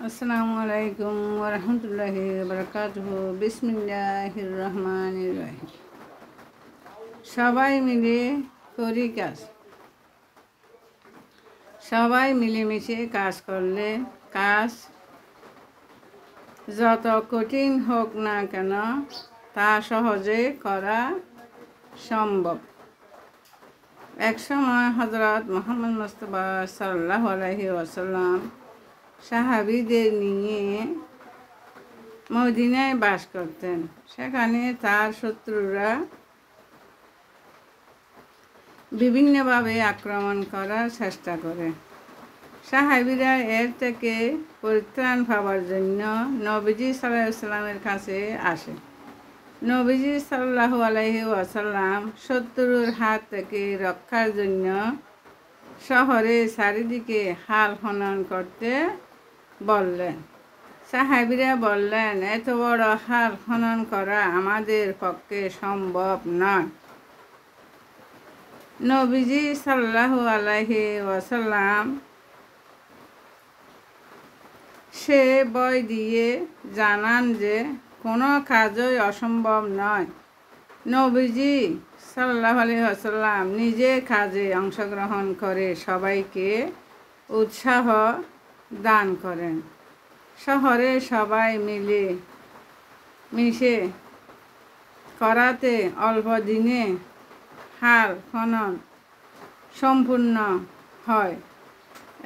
আসসালামু আলাইকুম ওয়া রাহমাতুল্লাহি ওয়া বারাকাতুহু। বিসমিল্লাহির রহমানির রহিম। সবাই মিলে করি কাজ। সবাই মিলেমিশে কাজ করলে কাজ যত কঠিন হোক না কেন তা সহজে করা সম্ভব। একসময় হযরত মুহাম্মদ মুস্তাফা সাল্লাল্লাহু আলাইহি ওয়াসাল্লাম সাহাবীদের নিয়ে মদিনায় বাস করতেন। সেখানে তার শত্রুরা বিভিন্নভাবে আক্রমণ করার চেষ্টা করে। সাহাবীরা এর থেকে পরিত্রাণ পাওয়ার জন্য নবীজি সাল্লাল্লাহু আলাইহি ওয়াসাল্লামের কাছে আসে। নবীজি সাল্লাল্লাহু আলাইহি ওয়াসাল্লাম শত্রুর হাত থেকে রক্ষার জন্য শহরের চারিদিকে হাল খনন করতে বললেন। সাহাবীরা বললেন, এত বড় হাল খনন করা আমাদের পক্ষে সম্ভব নয়। নবীজি সাল্লাল্লাহু আলাইহি ওয়াসাল্লাম সে বই দিয়ে জানান যে কোনো কাজই অসম্ভব নয়। নবীজি সাল্লাল্লাহু আলাইহি ওয়াসাল্লাম নিজে কাজে অংশগ্রহণ করে সবাইকে উৎসাহ দান করেন। শহরে সবাই মিশে করাতে অল্প দিনে হাল খনন সম্পূর্ণ হয়।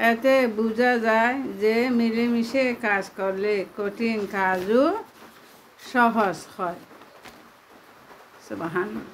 এতে বোঝা যায় যে মিলেমিশে কাজ করলে কঠিন কাজও সহজ হয়। সুবহানাল্লাহ।